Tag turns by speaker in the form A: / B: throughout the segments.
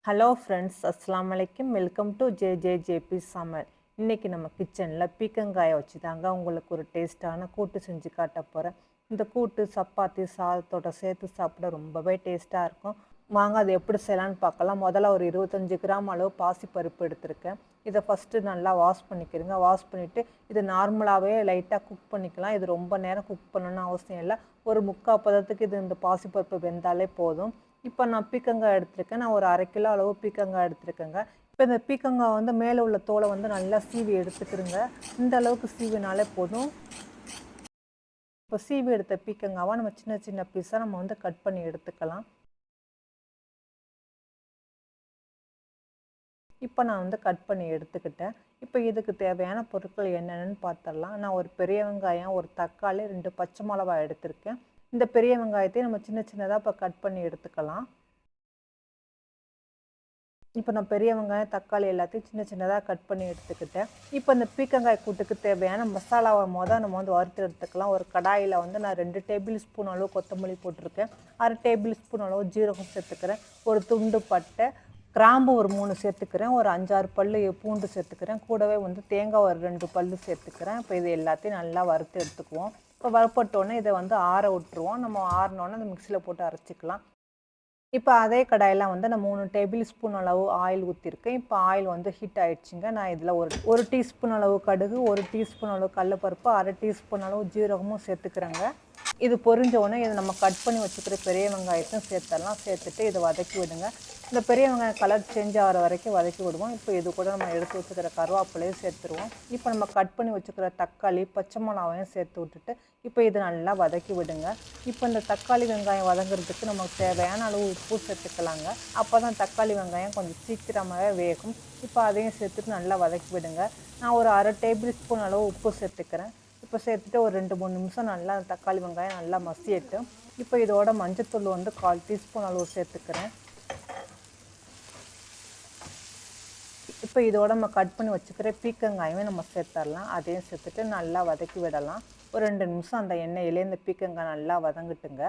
A: Hello friends, அஸ்ஸலாமு அலைக்கும். Welcome to JP சமையல். இன்றைக்கி நம்ம கிச்சனில் பீக்கங்காயை வச்சு தாங்க உங்களுக்கு ஒரு டேஸ்ட்டான கூட்டு செஞ்சு காட்ட போகிறேன். இந்த கூட்டு சப்பாத்தி சாதத்தோட சேர்த்து சாப்பிட ரொம்பவே டேஸ்ட்டாக இருக்கும். வாங்க அது எப்படி செய்யலான்னு பார்க்கலாம். முதல்ல ஒரு 25 கிராம் அளவு பாசிப்பருப்பு எடுத்திருக்கேன். இதை ஃபஸ்ட்டு நல்லா வாஷ் பண்ணிக்கிறேங்க. வாஷ் பண்ணிவிட்டு இது நார்மலாகவே லைட்டாக குக் பண்ணிக்கலாம். இது ரொம்ப நேரம் குக் பண்ணணும்னு அவசியம் இல்லை. ஒரு முக்கால் பதத்துக்கு இது இந்த பாசிப்பருப்பு வெந்தாலே போதும். இப்போ நான் பீக்கங்காய் எடுத்திருக்கேன். நான் ஒரு 1/2 கிலோ அளவு பீக்கங்காய் எடுத்திருக்கேங்க. இப்போ இந்த பீக்கங்காய் வந்து மேலே உள்ள தோலை வந்து நல்லா சீவி எடுத்துக்கிறேங்க. இந்த அளவுக்கு சீவினாலே போதும். இப்போ சீவி எடுத்த பீக்கங்காவை நம்ம சின்ன சின்ன பீஸாக நம்ம வந்து கட் பண்ணி எடுத்துக்கலாம். இப்போ நான் வந்து கட் பண்ணி எடுத்துக்கிட்டேன். இப்போ இதுக்கு தேவையான பொருட்கள் என்னென்னு பார்த்துடலாம். நான் ஒரு பெரிய வெங்காயம், ஒரு தக்காளி, 2 பச்சை மிளகாய் எடுத்திருக்கேன். இந்த பெரிய வெங்காயத்தையும் நம்ம சின்ன சின்னதாக இப்போ கட் பண்ணி எடுத்துக்கலாம். இப்போ நான் பெரிய வெங்காயம், தக்காளி எல்லாத்தையும் சின்ன சின்னதாக கட் பண்ணி எடுத்துக்கிட்டேன். இப்போ இந்த பீக்கங்காய் கூட்டுக்கு தேவையான மசாலாவை நம்ம வந்து வறுத்து எடுத்துக்கலாம். ஒரு கடாயில் வந்து நான் 2 டேபிள் ஸ்பூன் அளவு கொத்தமல்லி போட்டிருக்கேன். 1/2 டேபிள் ஸ்பூன் அளவு ஜீரகம் சேர்த்துக்கிறேன். ஒரு துண்டு பட்டை, கிராம்பு ஒரு 3 சேர்த்துக்கிறேன். ஒரு 5-6 பல் பூண்டு சேர்த்துக்கிறேன். கூடவே வந்து தேங்காய் ஒரு 2 பல் சேர்த்துக்கிறேன். இப்போ இது எல்லாத்தையும் நல்லா வறுத்து எடுத்துக்குவோம். இப்போ வறுப்பட்டோன்னே இதை வந்து ஆற விட்டுருவோம். நம்ம ஆறினோன்னே அந்த மிக்சியில் போட்டு அரைச்சிக்கலாம். இப்போ அதே கடாயில் வந்து நான் 3 டேபிள் ஸ்பூன் அளவு ஆயில் ஊற்றிருக்கேன். இப்போ ஆயில் வந்து ஹீட் ஆகிடுச்சிங்க. நான் இதில் ஒரு டீஸ்பூன் அளவு கடுகு, 1 டீஸ்பூன் அளவு கடலைப்பருப்பு, 1/2 டீஸ்பூன் அளவு ஜீரகமும் சேர்த்துக்கிறேங்க. இது பொரிஞ்ச உடனே இதை நம்ம கட் பண்ணி வச்சுக்கிற பெரிய வெங்காயத்தையும் சேர்த்துடலாம். சேர்த்துட்டு இதை வதக்கி விடுங்க. இந்த பெரிய வெங்காயம் கலர் சேஞ்ச் ஆகிற வரைக்கும் வதக்கி விடுவோம். இப்போ இது கூட நம்ம எடுத்து வச்சுக்கிற கருவேப்பிலையும் சேர்த்துருவோம். இப்போ நம்ம கட் பண்ணி வச்சுக்கிற தக்காளி, பச்சை மிளகாவையும் சேர்த்து விட்டுட்டு இப்போ இது நல்லா வதக்கி விடுங்க. இப்போ இந்த தக்காளி வெங்காயம் வதங்குறதுக்கு நமக்கு தேவையான அளவு உப்பு சேர்த்துக்கலாங்க. அப்போ தான் தக்காளி வெங்காயம் கொஞ்சம் சீக்கிரமாகவே வேகும். இப்போ அதையும் சேர்த்துட்டு நல்லா வதக்கி விடுங்க. நான் ஒரு 1/2 டேபிள் ஸ்பூன் அளவு உப்பு சேர்த்துக்கிறேன். இப்போ சேர்த்துட்டு ஒரு 2-3 நிமிஷம் நல்லா தக்காளி வெங்காயம் நல்லா மசியட்டும். இப்போ இதோட மஞ்சத்தூள் வந்து 1/4 டீஸ்பூன் அளவு சேர்த்துக்கிறேன். இப்போ இதோட நம்ம கட் பண்ணி வச்சுக்கிற பீக்கங்காயுமே நம்ம சேர்த்துடலாம். அதையும் சேர்த்துட்டு நல்லா வதக்கி விடலாம். ஒரு 2 நிமிஷம் அந்த எண்ணெயிலே இந்த பீக்கங்காய் நல்லா வதங்கட்டுங்க.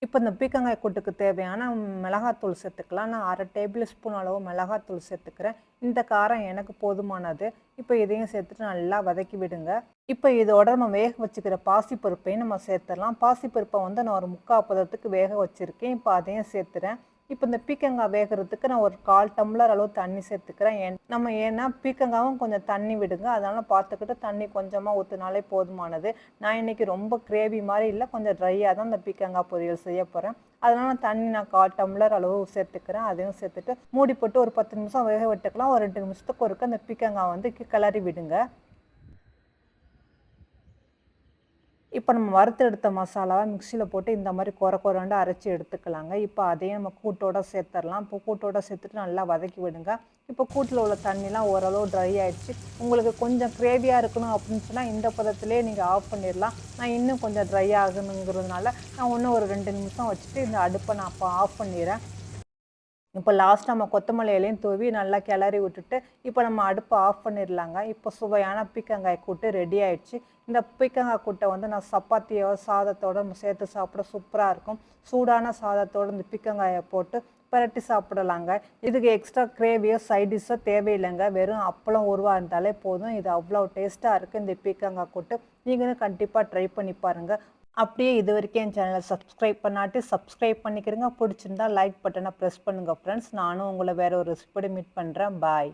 A: இப்போ இந்த பீக்கங்காய் கூட்டுக்கு தேவையான மிளகாத்தூள் சேர்த்துக்கலாம். நான் 1/2 டேபிள் ஸ்பூன் அளவு மிளகாத்தூள் சேர்த்துக்கிறேன். இந்த காரம் எனக்கு போதுமானது. இப்போ இதையும் சேர்த்துட்டு நல்லா வதக்கி விடுங்க. இப்போ இதோட நம்ம வேக வச்சுக்கிற பாசிப்பருப்பையும் நம்ம சேர்த்துடலாம். பாசிப்பருப்பை வந்து நான் ஒரு முக்கால் பதத்துக்கு வேக வச்சுருக்கேன். இப்போ அதையும் சேர்த்துறேன். இப்போ இந்த பீக்கங்காய் வேகிறதுக்கு நான் ஒரு 1/4 டம்ளர் அளவு தண்ணி சேர்த்துக்கிறேன். ஏன்னா பீக்கங்காவும் கொஞ்சம் தண்ணி விடுங்க. அதனால் பார்த்துக்கிட்டு தண்ணி கொஞ்சமாக ஊற்றினாலே போதுமானது. நான் இன்றைக்கி ரொம்ப கிரேவி மாதிரி இல்லை, கொஞ்சம் ட்ரையாக தான் இந்த பீக்கங்காய் பொரியல் செய்ய போகிறேன். அதனால் தண்ணி நான் 1/4 டம்ளர் அளவு சேர்த்துக்கிறேன். அதையும் சேர்த்துட்டு மூடி போட்டு ஒரு 10 நிமிஷம் வேக விட்டுக்கலாம். ஒரு 2 நிமிஷத்துக்கு ஒருக்க அந்த பீக்கங்காய் வந்து கிளறி விடுங்க. இப்போ நம்ம வறுத்து எடுத்த மசாலாவை மிக்சியில் போட்டு இந்த மாதிரி கொரண்டு அரைச்சி எடுத்துக்கலாங்க. இப்போ அதையும் நம்ம கூட்டோடு சேர்த்துடலாம். இப்போ கூட்டோடு சேர்த்துட்டு நல்லா வதக்கி விடுங்க. இப்போ கூட்டில் உள்ள தண்ணிலாம் ஓரளவு ட்ரை ஆகிடுச்சு. உங்களுக்கு கொஞ்சம் கிரேவியாக இருக்கணும் அப்படின்னு சொன்னால் இந்த பதத்துலேயே நீங்கள் ஆஃப் பண்ணிடலாம். நான் இன்னும் கொஞ்சம் ட்ரை ஆகணுங்கிறதுனால நான் இன்னும் ஒரு 2 நிமிஷம் வச்சுட்டு இந்த அடுப்பை நான் அப்போ ஆஃப் பண்ணிடுறேன். இப்போ லாஸ்ட்டாக நம்ம கொத்தமல்லி இலையும் தூவி நல்லா கிளறி விட்டுட்டு இப்போ நம்ம அடுப்பை ஆஃப் பண்ணிடலாங்க. இப்போ சுவையான பீக்கங்காய் கூட்டு ரெடி ஆகிடுச்சு. இந்த பீக்கங்காய் கூட்டை வந்து நான் சப்பாத்தியோ சாதத்தோடு சேர்த்து சாப்பிட சூப்பராக இருக்கும். சூடான சாதத்தோடு இந்த பீக்கங்காயை போட்டு பரட்டி சாப்பிடலாங்க. இதுக்கு எக்ஸ்ட்ரா கிரேவியோ சைடிஷோ தேவையில்லைங்க. வெறும் அப்பளம் உருவா இருந்தாலே போதும். இது அவ்வளோ டேஸ்ட்டாக இருக்குது இந்த பீக்கங்காய் கூட்டு. நீங்களும் கண்டிப்பாக ட்ரை பண்ணி பாருங்கள். அப்படியே இது வரைக்கும் என் சேனலை சப்ஸ்கிரைப் பண்ணாட்டி சப்ஸ்கிரைப் பண்ணிக்கிறேங்க. பிடிச்சிருந்தா லைக் பட்டனை ப்ரெஸ் பண்ணுங்கள் ஃப்ரெண்ட்ஸ். நானும் உங்களை வேறு ஒரு ரெசிபியோட மீட் பண்ணுறேன். பாய்.